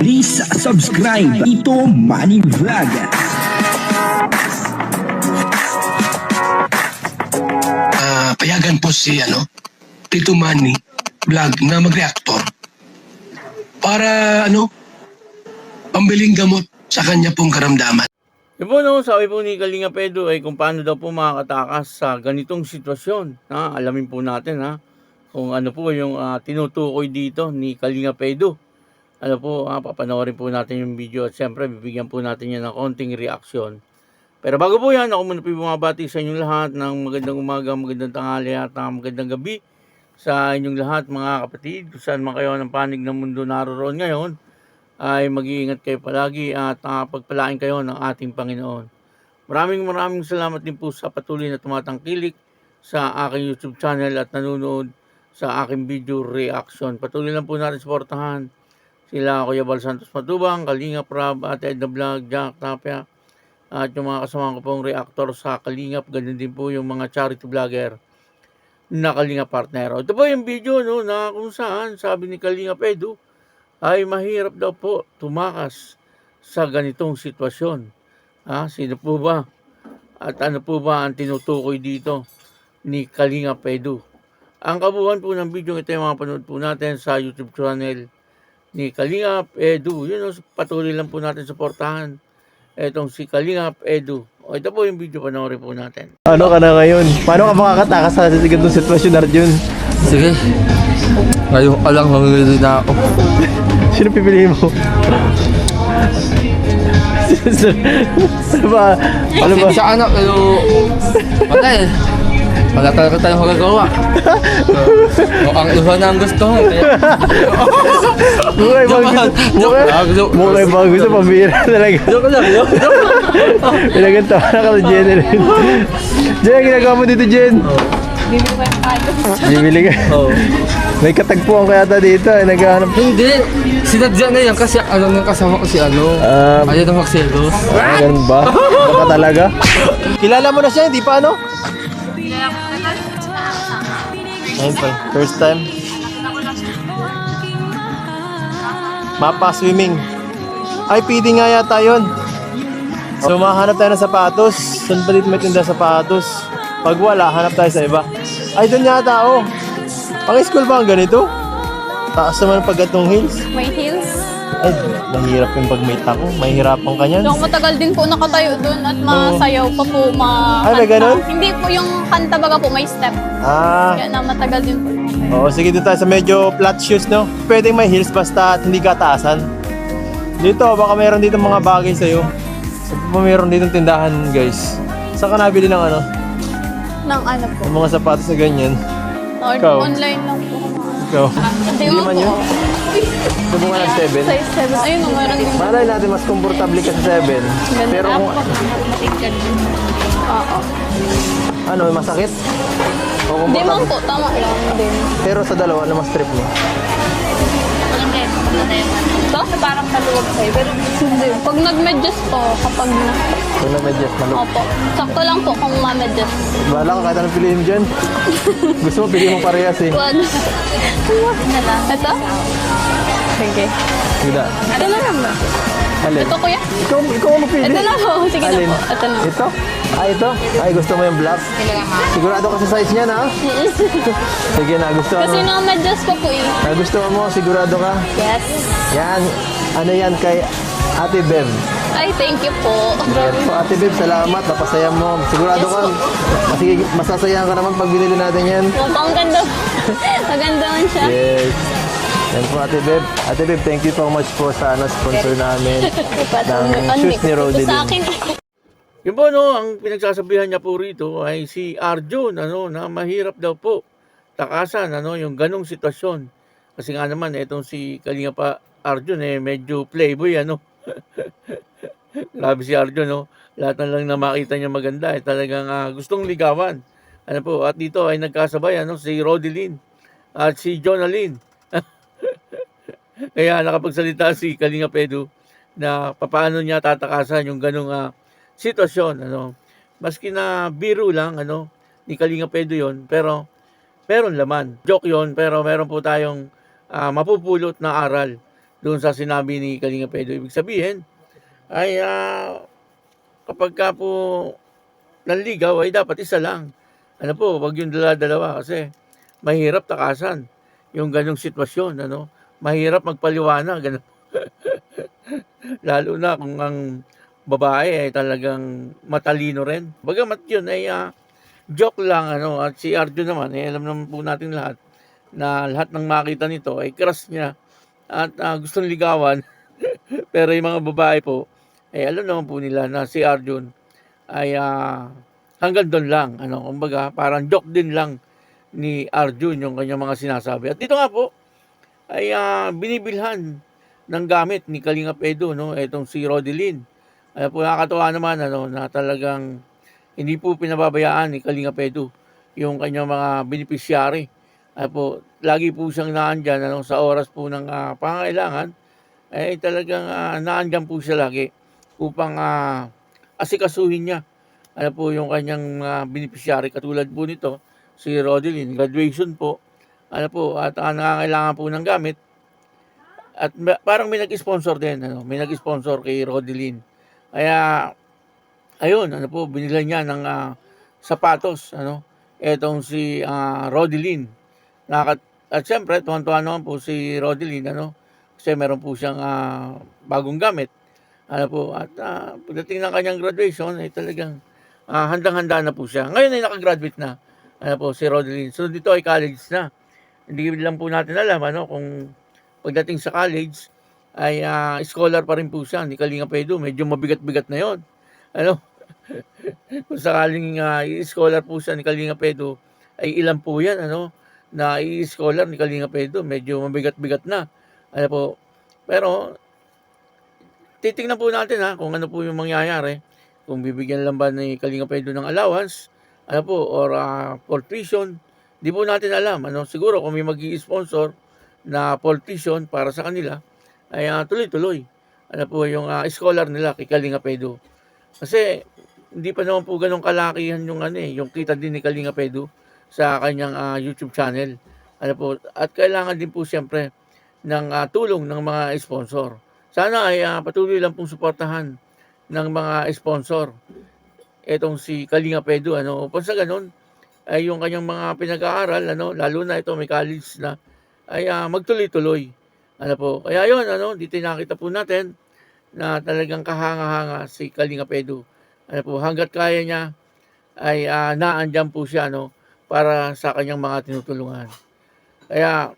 Please subscribe Tito Manny Vlog. Payagan po si Tito Manny Vlog na mag-reactor para pambiling gamot sa kanya pong karamdaman. Yun po, sabi po ni Kalinga Pedro ay kung paano daw po makakatakas sa ganitong sitwasyon. Alamin po natin kung ano po yung tinutukoy dito ni Kalinga Pedro. Papanoorin po natin yung video at siyempre bibigyan po natin yan ng konting reaksyon. Pero bago po yan, ako muna po bumabati sa inyong lahat ng magandang umaga, magandang tanghali at magandang gabi sa inyong lahat mga kapatid. Kung saan man kayo ng panig ng mundo naroon ngayon, ay mag-iingat kayo palagi at pagpalain kayo ng ating Panginoon. Maraming salamat din po sa patuloy na tumatangkilik sa aking YouTube channel at nanonood sa aking video reaction. Patuloy lang po natin suportahan sila Kuya Bal Santos Matubang, Kalinga Prab, Ate Edna Vlog, Jack Tapia, at yung mga kasama ko pong reactor sa Kalingap. Ganun din po yung mga charity vlogger na Kalinga Partnero. Ito po yung video na kung saan sabi ni Kalinga Pedro ay mahirap daw po tumakas sa ganitong sitwasyon. Sino po ba? At ano po ba ang tinutukoy dito ni Kalinga Pedro? Ang kabuuan po ng video ito yung mga panood po natin sa YouTube channel ni Kalinga Pedro. Patuloy lang po natin suportahan etong si Kalinga Pedro. Ito po yung video, panoorin po natin. Ano ka na ngayon? Paano ka makakatakas sa ganitong sitwasyon, Arjun? Sige. Ngayon ka lang, mamimili na ako. Sino pipiliin mo? Ano ba? Sa anak, pero... Wala eh. Wala talaga tayong magagawa. Ang iba na ang gusto mo. Mukha ba gusto? Pambira talaga. Joke lang, joke. Pinagantawa na ka sa Jen rin. Jen, ginagawa mo dito, Jen? Bibili ka? Oo. May katagpuan ka yata dito. Naghahanap. Hindi. Sinadya na yan kasi alam ng kasama ko si ayaw na magselos. Ganun ba? Baka talaga? Kilala mo na siya, hindi pa Ayun pa, first time. Mapa swimming. Ay, PD nga yata yun. So, mahanap tayo ng sapatos. Saan ba dito may tinda sapatos? Pag wala, hanap tayo sa iba. Ay, doon yata, Pang school ba ang ganito? Taas naman pag gatong hills. May heels. Ay, mahirap yung pag may tako. Mahirapan ka niyan. Yung matagal din po nakatayo doon at masayaw pa po, Ay, may ganun? Hindi po yung kanta baga po, may step. Kaya na matagal din po. Oo, sige dito tayo sa medyo flat shoes, no? Pwedeng may heels basta hindi kataasan. Dito, baka mayroon dito mga bagay sa'yo. Mayroon dito tindahan, guys. Saan ka nabili ng Nang ano po? ng mga sapatos na ganyan? Or Ikaw? online lang po. Ikaw? Hindi Hindi mo man po. yun? Subukan ng 7. Size 7. Ayun, meron din. Malay natin mas komportable ka sa 7. Ganda Pero kung Oo. ano, may masakit? O Hindi man komportable? po, tama lang din. Pero sa dalawa, ano mas trip mo? Ito? Parang maluwag sa'yo. Pero hindi. Pag nag-medyas po, kapag na. Kung na medyas maluk. Opo. Sakto lang po kung ma-medyas. Bahala ka kahit anong piliin mo dyan. Gusto mo piliin mo parehas eh. One. Ito? Sige. Gila. Ito na lang ba? Alin? Ito kuya? Ikaw ang magpili. Ito na po. Sige na Alin? po. Ito na. Ito? Ito? Ay, gusto mo yung black? Sigurado ka sa size niya, na? Sige, nagustuhan Kasi mo. naka-medyas ko po eh. Nagustuhan mo, sigurado ka? Yes. Yan. Ano yan kay Ate Bev? Ay, thank you po. Yes po, Ate Bev, salamat. Napasaya mo. Sigurado Yes ka. po. Masasayahan ka naman pag binili natin yan. Mukhang ganda. Maganda man siya. Yes. Yan po, Ate Bev. Ate Bev, thank you so much po sa sponsor namin ng shoes ni Roddy Ito sa akin. Yun po, ang pinagsasabihan niya po rito ay si Arjun, na mahirap daw po takasan, yung ganong sitwasyon. Kasi nga naman, itong si Kalinga pa Arjun, medyo playboy, Grabe si Arjun, Lahat na lang na makita niya maganda, talagang gustong ligawan. At dito ay nagkasabay, si Rodilyn at si Jonalyn. Kaya nakapagsalita si Kalinga Pedro na paano niya tatakasan yung ganong sitwasyon, Maski na biro lang, ni Kalinga Pedro yun, pero meron laman. Joke yon, pero meron po tayong mapupulot na aral doon sa sinabi ni Kalinga Pedro. Ibig sabihin ay kapag ka po nanligaw ay dapat isa lang. Ano po, wag yung dala-dalawa kasi mahirap takasan yung ganong sitwasyon. Ano? Mahirap magpaliwanag. Ano? Lalo na kung ang babae ay talagang matalino rin. Bagamat yun ay joke lang. Ano? At si Arjun naman, alam naman po natin lahat na lahat ng makita nito ay crush niya at gustong ligawan. Pero yung mga babae po, ay alam naman po nila na si Arjun ay hanggang doon lang. Ano, kumbaga, parang joke din lang ni Arjun yung kanyang mga sinasabi. At dito nga po, ay binibilhan ng gamit ni Kalinga Edu, no? Itong si Rodeline. Ay po, nakakatawa naman, ano, na talagang hindi po pinababayaan ni Kalinga Edu yung kanyang mga beneficiary. Ay po, lagi po siyang naandyan, ano, sa oras po ng pangailangan, ay talagang naandyan po siya lagi upang asikasuhin niya ano po yung kanyang beneficiary. Katulad po nito si Rodeline, graduation po ano po at nangangailangan po ng gamit at parang may nag-sponsor din, ano, may nag-sponsor kay Rodeline, kaya ayun, ano po, binigyan niya ng sapatos, ano, etong si Rodeline. At syempre tuwan-tuwa naman po si Rodeline, ano, kasi meron po siyang bagong gamit. Ano po, at pagdating ng kanyang graduation, ay talagang handang-handa na po siya. Ngayon ay nakagraduate na. Ano po, si Rodeline. So dito ay college na. Hindi lang po natin alam, ano, kung pagdating sa college, ay scholar pa rin po siya ni Kalinga Edu. Medyo mabigat-bigat na yon. Ano, kung sakaling i-scholar po siya ni Kalinga Edu, ay ilan po yan, ano, na i-scholar ni Kalinga Edu. Medyo mabigat-bigat na. Ano po, pero titingnan po natin kung ano po yung mangyayari. Kung bibigyan lang ba ni Kalinga Edu ng allowance, ano po, or for tuition, di po natin alam. Ano, siguro kung may mag-i-sponsor na for tuition para sa kanila, ay tuloy-tuloy. Ano po yung scholar nila kay Kalinga Edu. Kasi hindi pa naman po ganun kalakihan yung yung kita din ni Kalinga Edu sa kanyang YouTube channel. Ano po, at kailangan din po siyempre ng tulong ng mga sponsor. Sana ay patuloy lang pong suportahan ng mga sponsor etong si Kalinga Edu, ano, upang sa ganun ay yung kanyang mga pinag-aaral, ano, lalo na ito may college na, ay magtuloy-tuloy. Ano po, kaya yun, ano, dito nakita po natin na talagang kahanga-hanga si Kalinga Edu. Ano po, hanggat kaya niya ay naandyan po siya, no, para sa kanyang mga tinutulungan. Kaya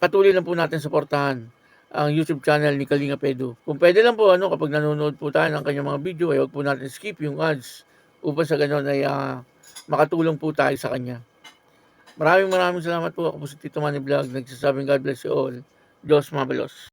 patuloy lang po natin suportahan ang YouTube channel ni Kalinga Edu. Kung pwede lang po, ano, kapag nanonood po tayo ng kanyang mga video, ay huwag po natin skip yung ads upang sa ganun ay makatulong po tayo sa kanya. Maraming salamat po. Ako po si Tito Manny Vlog. Nagsasabing God bless you all. Diyos mabalos.